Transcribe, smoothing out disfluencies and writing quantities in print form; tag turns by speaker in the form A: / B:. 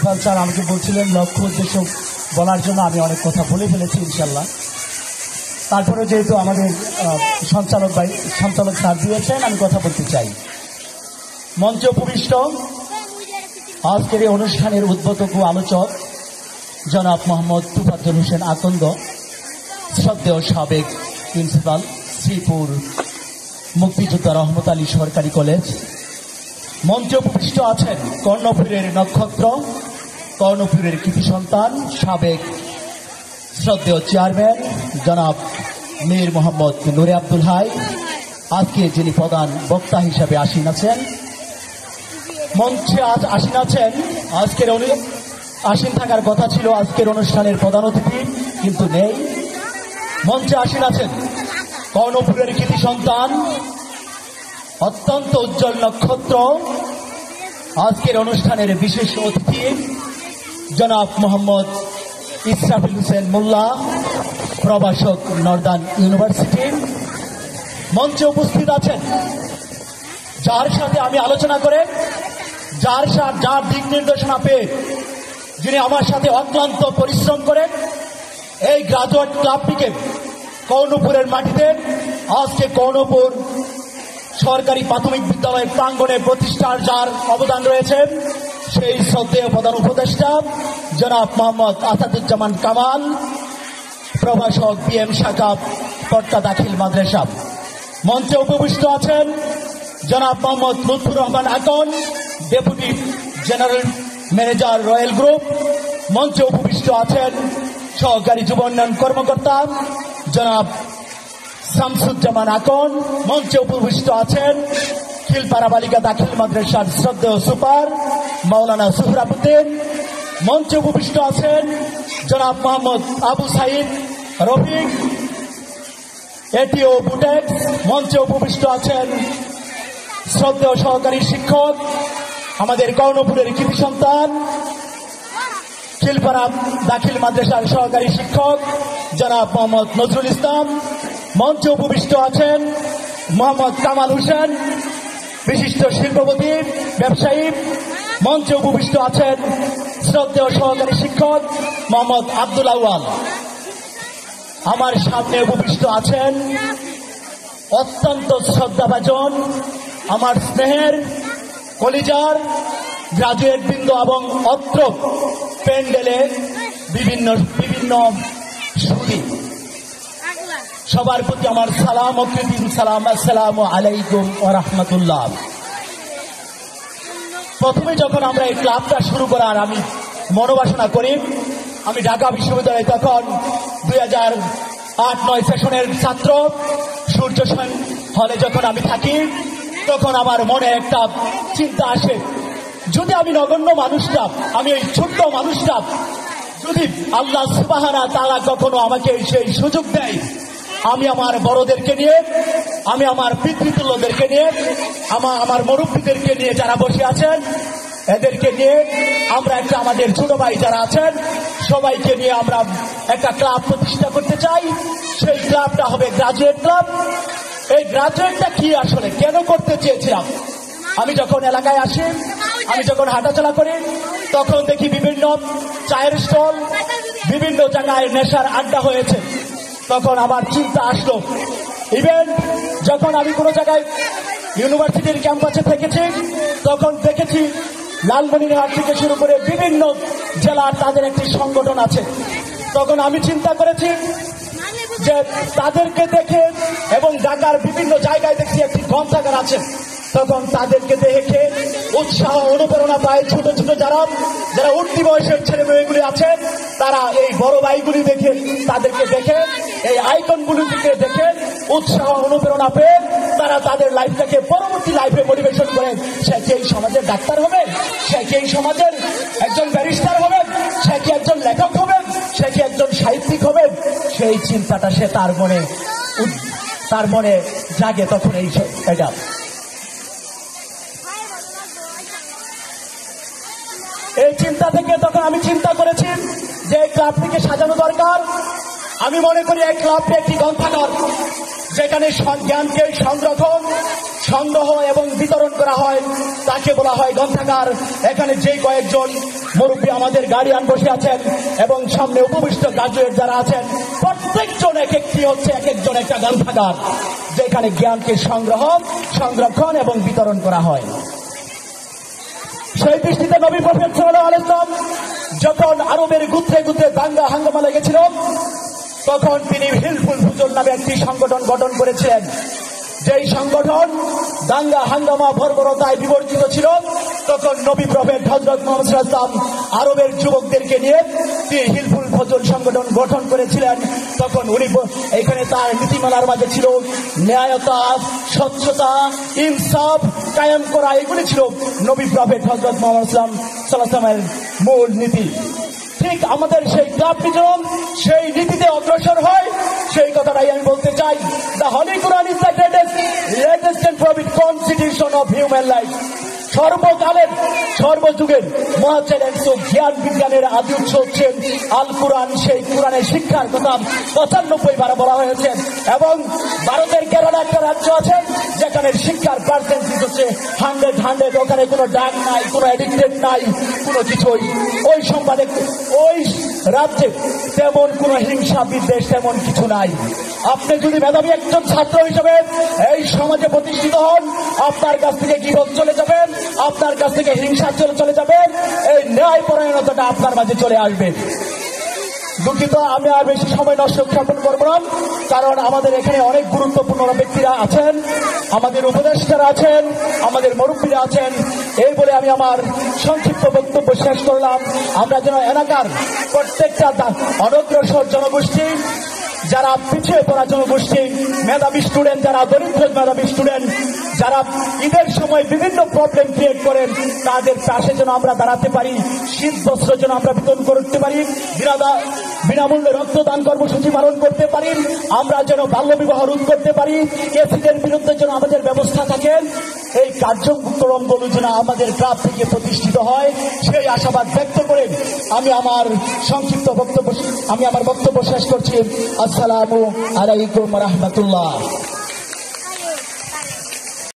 A: Principal sir আমাকে বলছিলেন লক্ষ্য উদ্দেশ্য বলার জন্য আমি অনেক কথা বলে ফেলেছি ইনশাল্লাহ। তারপরে যেহেতু আমাদের সঞ্চালক স্যার দিয়েছেন, আমি কথা বলতে চাই। মঞ্চে উপবিষ্ট আজকের এই অনুষ্ঠানের উদ্বোধক ও আলোচক জনাব মোহাম্মদ তুফাজ্জল হোসেন আকন্দ, শ্রদ্ধেয় সাবেক প্রিন্সিপাল, শ্রীপুর মুক্তিযোদ্ধা রহমত আলী সরকারি কলেজ। মঞ্চে উপবিষ্ট আছেন কর্ণফুলের নক্ষত্র, কর্ণফুলের কৃতি সন্তান, সাবেক শ্রদ্ধেয় চেয়ারম্যান জনাব মীর মোহাম্মদ নুরে আব্দুল হাই, আজকে যিনি প্রধান বক্তা হিসাবে আসীন আছেন। মঞ্চে আজ আসীন আছেন, আসীন থাকার কথা ছিল আজকের অনুষ্ঠানের প্রধান অতিথি, কিন্তু নেই। মঞ্চে আসীন আছেন কর্ণফুলের কৃতি সন্তান, অত্যন্ত উজ্জ্বল নক্ষত্র, আজকের অনুষ্ঠানের বিশেষ অতিথি জনাব মোহাম্মদ ইসরাফিল হোসেন মোল্লা, প্রভাষক নর্দার্ন ইউনিভার্সিটি। মঞ্চে উপস্থিত আছেন যার সাথে আমি আলোচনা করে, যার দিক নির্দেশনা পেয়ে, যিনি আমার সাথে অক্লান্ত পরিশ্রম করে এই গ্রাজুয়েট ক্লাবটিকে কর্ণপুরের মাটিতে আজকে কর্ণপুর সরকারি প্রাথমিক বিদ্যালয়ের প্রাঙ্গণে প্রতিষ্ঠার যার অবদান রয়েছে, সেই শ্রদ্ধেয় প্রধান উপদেষ্টা জনাব মোহাম্মদ আসাদুজ্জামান কামাল, প্রভাষক বিএম শাখা পট্টা দাখিল মাদ্রাসা। মঞ্চে উপবিষ্ট আছেন জনাব Mohammad Lutfur Rahman Akon, deputy general manager royal group. মঞ্চে উপবিষ্ট আছেন সহকারী যুব উন্নয়ন কর্মকর্তা জনাব শামসুজ্জামান আকন। মঞ্চে উপবিষ্ট আছেন খিলপাড়া বালিকা দাখিল মাদ্রাসার শ্রদ্ধেয় সুপার মাওলানা সুহরাবুদ্দিন। মঞ্চে উপবিষ্ট আছেন জনাব মোহাম্মদ আবু সাইদ রফিক, এটিও বুটেক্স। মঞ্চে উপবিষ্ট আছেন শ্রদ্ধেয় সহকারী শিক্ষক, আমাদের কর্ণপুরের কৃতি সন্তান, খিলপাড়া দাখিল মাদ্রাসার সহকারী শিক্ষক জনাব মোহাম্মদ নজরুল ইসলাম। মঞ্চে উপবিষ্ট আছেন মোহাম্মদ কামাল হোসেন, বিশিষ্ট শিল্পপতি, ব্যবসায়ী। মঞ্চে উপবিষ্ট আছেন শ্রদ্ধেয় সহকারী শিক্ষক মোহাম্মদ আব্দুল আউয়াল। আমার সামনে উপবিষ্ট আছেন অত্যন্ত শ্রদ্ধাভাজন, আমার স্নেহের কলিজার গ্রাজুয়েট বৃন্দ এবং অত্র প্যান্ডেলে বিভিন্ন সুদী, সবার প্রতি আমার সালাম ও কৃতিম সালাম। আসসালামু আলাইকুম ওয়া রাহমাতুল্লাহ। প্রথমে যখন আমরা এই ক্লাবটা শুরু করার আমি মনোবাসনা করি, আমি ঢাকা বিশ্ববিদ্যালয়ে তখন 2008-9 সেশনের ছাত্র, সূর্য সেন হলে যখন আমি থাকি, তখন আমার মনে একটা চিন্তা আসে, যদি আমি নগণ্য মানুষটা, আমি এই ছোট্ট মানুষটা, যদি আল্লাহ সুবহানাহু ওয়া তাআলা কখনো আমাকে সেই সুযোগ দেয়, আমি আমার বড়দেরকে নিয়ে, আমি আমার পিতৃতুল্যদেরকে নিয়ে, আমার মুরব্বীদেরকে নিয়ে যারা বসে আছেন, এদেরকে নিয়ে আমরা একটা, আমাদের ছোট ভাই যারা আছেন সবাইকে নিয়ে আমরা একটা ক্লাব প্রতিষ্ঠা করতে চাই। সেই ক্লাবটা হবে গ্রাজুয়েট ক্লাব। এই গ্রাজুয়েটটা কি আসলে কেন করতে চেয়েছিলাম, আমি যখন এলাকায় আসি, আমি যখন হাঁটাচলা করি, তখন দেখি বিভিন্ন চায়ের স্টল, বিভিন্ন জায়গায় নেশার আড্ডা হয়েছে। তখন আমার চিন্তা আসলো, ইভেন যখন আমি কোনো জায়গায় ইউনিভার্সিটির ক্যাম্পাসে থেকেছি, তখন দেখেছি লালমনিরহাট থেকে শুরু করে বিভিন্ন জেলার তাদের একটি সংগঠন আছে। তখন আমি চিন্তা করেছি যে তাদেরকে দেখে, এবং ঢাকার বিভিন্ন জায়গায় দেখছি একটি গ্রন্থাগার আছে, তখন তাদেরকে দেখে উৎসাহ অনুপ্রেরণা পায়। ছোট ছোট যারা উঠতি বয়সের ছেলে মেয়েগুলি আছেন, তারা এই বড় ভাইগুলি দেখে, তাদেরকে দেখে, এই আইকনগুলি দেখে উৎসাহ অনুপ্রেরণা পেয়ে তারা তাদের লাইফটাকে পরবর্তী লাইফে মোটিভেশন করেন। সে কি এই সমাজের ডাক্তার হবেন, সে কি এই সমাজের একজন ব্যারিস্টার হবেন, সে কি একজন লেখক হবেন, সে কি একজন সাহিত্যিক হবেন, সেই চিন্তাটা সে তার মনে জাগে। তখন এটা এই চিন্তা থেকে তখন আমি চিন্তা করেছি যে এই ক্লাবটিকে সাজানো দরকার। আমি মনে করি এই ক্লাবটি একটি গ্রন্থাগার, যেখানে জ্ঞানকে সংরক্ষণ, সংগ্রহ এবং বিতরণ করা হয় তাকে বলা হয় গ্রন্থাগার। এখানে যে কয়েকজন মুরব্বী আমাদের গার্ডিয়ান বসে আছেন এবং সামনে উপবিষ্ট গ্রাজুয়েট যারা আছেন, প্রত্যেকজন এক একজন একটা গ্রন্থাগার, যেখানে জ্ঞানকে সংরক্ষণ এবং বিতরণ করা হয়। সেই দৃষ্টিতে নবী প্রফেট সাল্লাল্লাহু আলাইহি ওয়াসাল্লাম যখন আরবের গুত্রে গুত্রে দাঙ্গা হাঙ্গামা লেগেছিল, তখন তিনি হিলফুল ফুজুল নামে একটি সংগঠন গঠন করেছিলেন। যেই সংগঠন দাঙ্গা হাঙ্গামা বর্বরতায় বিবর্জিত ছিল, তখন নবী প্রফেট হযরত মুহাম্মদ সাল্লাল্লাহু আলাইহি ওয়াসাল্লাম আরবের যুবকদেরকে নিয়ে তিনি হিলফুল ফুজুল সংগঠন গঠন করেছিলেন। তখন উনি এখানে তার নীতিমালার মাঝে ছিল ন্যায়তা, স্বচ্ছতা, ইনসাফ কায়েম করা। এগুলি ছিল নবী প্রফেট হযরত মুহাম্মদ সাল্লাল্লাহু আলাইহি ওয়াসাল্লামের মূল নীতি। ঠিক আমাদের সেই ক্লাবটি যেমন সেই নীতিতে অগ্রসর হয়, সেই কথাটাই আমি বলতে চাই। The holy Quran is the latest and prompt constitution of human life. সর্বকালের সর্বযুগের মহা চ্যালেঞ্জ ও জ্ঞান বিজ্ঞানের আদি উৎস হচ্ছে আল কোরআন। সেই কোরআনের শিক্ষার কথা 95 বার বলা হয়েছে। এবং ভারতের কেরালা একটা রাজ্য আছে যেখানে শিক্ষার পার্সেন্টেজ হচ্ছে 100। ওখানে কোনো ডাক নাই, কোনো এডিক্টেড নাই, কোনো কিছুই। ওই সম্পাদক ওই রাজ্যে তেমন কোনো হিংসা বিদ্বেষ তেমন কিছু নাই। আপনি যদি মেধাবী একজন ছাত্র হিসেবে এই সমাজে প্রতিষ্ঠিত হন, আপনার কাছ থেকে গীবত চলে যাবে, আপনার কাছ থেকে হিংসা চলে যাবে, এই ন্যায় পরায়ণতাটা আপনার মাঝে চলে আসবে। দুঃখিত, আমি আর বেশি সময় নষ্ট স্থাপন করবো না, কারণ আমাদের এখানে অনেক গুরুত্বপূর্ণ ব্যক্তিরা আছেন, আমাদের উপদেষ্টারা আছেন, আমাদের মুরব্বীরা আছেন। এই বলে আমি আমার সংক্ষিপ্ত বক্তব্য শেষ করলাম। আমরা যেন এলাকার প্রত্যেকটা অনগ্রসর জনগোষ্ঠী, যারা পিছিয়ে পড়া জনগোষ্ঠী, মেধাবী স্টুডেন্ট, যারা দরিদ্র মেধাবী স্টুডেন্ট, যারা ঈদের সময় বিভিন্ন প্রবলেম ক্রিয়েট করেন, তাদের পাশে যেন আমরা দাঁড়াতে পারি। শীত বস্ত্র যেন আমরা বিতরণ করতে পারি, বিনামূল্যে রক্তদান কর্মসূচি পালন করতে পারি, আমরা যেন বাল্যবিবাহ রোধ করতে পারি, এসিডের বিরুদ্ধে যেন আমাদের ব্যবস্থা থাকে। এই কার্যক্রমগুলো যেন আমাদের ক্লাব থেকে প্রতিষ্ঠিত হয়, সেই আশাবাদ ব্যক্ত করে আমি আমার বক্তব্য শেষ করছি। আসসালামু আলাইকুম ওয়া রাহমাতুল্লাহ।